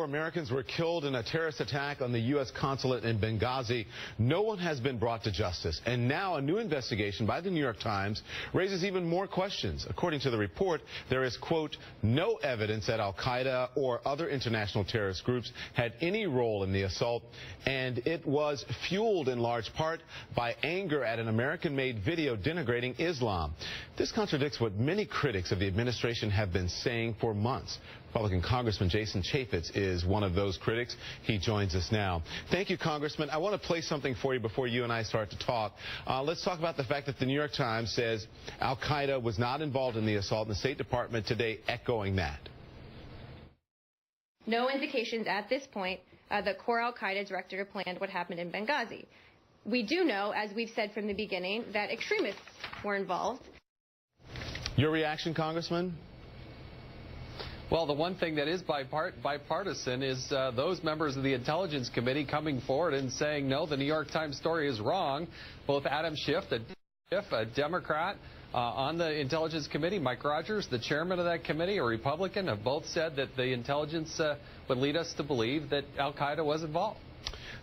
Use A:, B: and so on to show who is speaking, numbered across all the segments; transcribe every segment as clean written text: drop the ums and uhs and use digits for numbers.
A: Americans were killed in a terrorist attack on the U.S. consulate in Benghazi. No one has been brought to justice. And now a new investigation by the New York Times raises even more questions. According to the report, there is, quote, no evidence that al-Qaeda or other international terrorist groups had any role in the assault. And it was fueled in large part by anger at an American-made video denigrating Islam. This contradicts what many critics of the administration have been saying for months. Republican Congressman Jason Chaffetz is one of those critics. He joins us now. Thank you, Congressman. I want to play something for you before you and I start to talk. Let's talk about the fact that the New York Times says al-Qaeda was not involved in the assault, and the State Department today echoing that.
B: No indications at this point that core al-Qaeda directed or planned what happened in Benghazi. We do know, as we've said from the beginning, that extremists were involved.
A: Your reaction, Congressman?
C: Well, the one thing that is bipartisan is those members of the Intelligence Committee coming forward and saying, no, the New York Times story is wrong. Both Adam Schiff, a Democrat on the Intelligence Committee, Mike Rogers, the chairman of that committee, a Republican, have both said that the intelligence would lead us to believe that al-Qaeda was involved.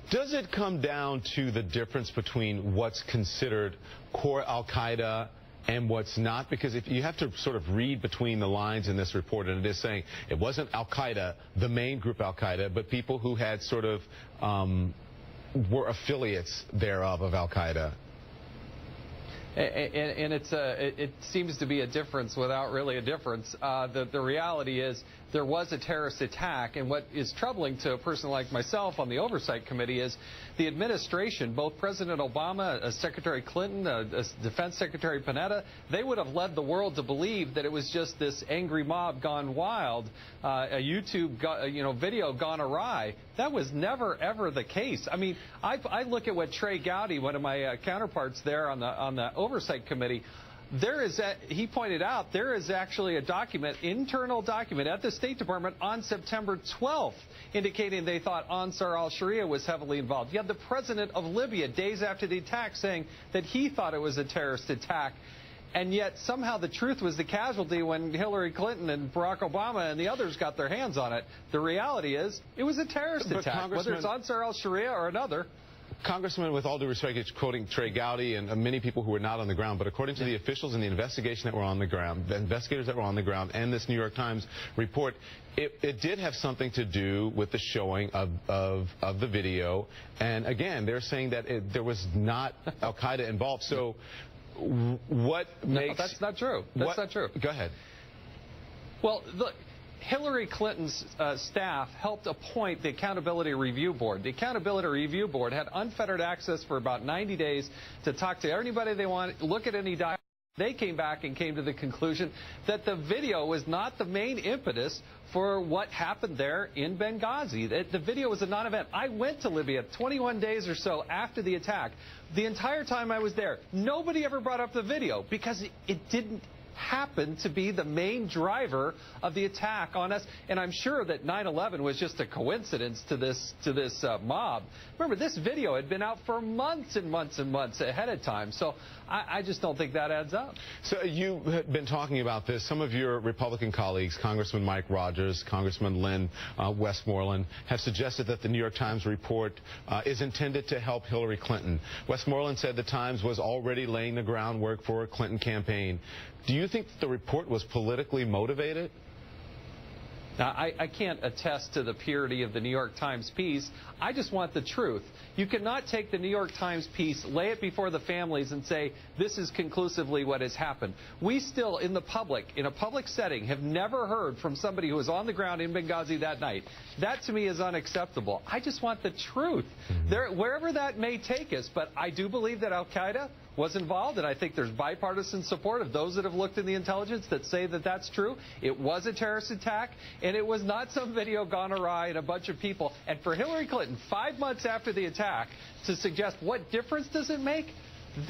A: Does it come down to the difference between what's considered core al-Qaeda and what's not? Because if you have to sort of read between the lines in this report, and it is saying it wasn't al-Qaeda, the main group al-Qaeda, but people who had sort of were affiliates thereof of al-Qaeda.
C: And it seems to be a difference without really a difference. The reality is there was a terrorist attack, and what is troubling to a person like myself on the Oversight Committee is the administration, both President Obama, Secretary Clinton, Defense Secretary Burnett, they would have led the world to believe that it was just this angry mob gone wild, a YouTube video gone awry. That was never, ever the case. I mean, I look at what Trey Gowdy, one of my counterparts there on the Oversight Committee, he pointed out there is actually a document, internal document at the State Department on September 12th indicating they thought Ansar al-Sharia was heavily involved. You had the president of Libya days after the attack saying that he thought it was a terrorist attack. And yet somehow the truth was the casualty when Hillary Clinton and Barack Obama and the others got their hands on it. The reality is it was a terrorist attack, whether it's Ansar al-Sharia or another.
A: Congressman, with all due respect, it's quoting Trey Gowdy and many people who were not on the ground, but according to the officials in the investigation that were on the ground, the investigators that were on the ground, and this New York Times report, it did have something to do with the showing of the video. And again, they're saying that there was not al-Qaeda involved. So what makes...
C: No, that's not true. That's not true.
A: Go ahead.
C: Well, look. Hillary Clinton's staff helped appoint the Accountability Review Board. The Accountability Review Board had unfettered access for about 90 days to talk to anybody they wanted, look at any document. They came back and came to the conclusion that the video was not the main impetus for what happened there in Benghazi. The video was a non-event. I went to Libya 21 days or so after the attack. The entire time I was there, nobody ever brought up the video because it didn't happened to be the main driver of the attack on us. And I'm sure that 9/11 was just a coincidence to this mob. Remember, this video had been out for months and months and months ahead of time. So I just don't think that adds up.
A: So you've been talking about this. Some of your Republican colleagues, Congressman Mike Rogers, Congressman Lynn Westmoreland, have suggested that the New York Times report is intended to help Hillary Clinton. Westmoreland said the Times was already laying the groundwork for a Clinton campaign. Do you think the report was politically motivated?
C: Now, I can't attest to the purity of the New York Times piece. I just want the truth. You cannot take the New York Times piece, lay it before the families, and say, this is conclusively what has happened. We still, in a public setting, have never heard from somebody who was on the ground in Benghazi that night. That, to me, is unacceptable. I just want the truth. Wherever that may take us, but I do believe that al-Qaeda was involved, and I think there's bipartisan support of those that have looked in the intelligence that say that that's true. It was a terrorist attack, and it was not some video gone awry and a bunch of people. And for Hillary Clinton, 5 months after the attack, to suggest what difference does it make,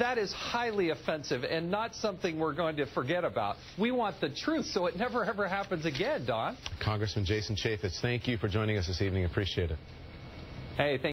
C: that is highly offensive and not something we're going to forget about. We want the truth so it never, ever happens again, Don.
A: Congressman Jason Chaffetz, thank you for joining us this evening. Appreciate it.
C: Hey, thank you.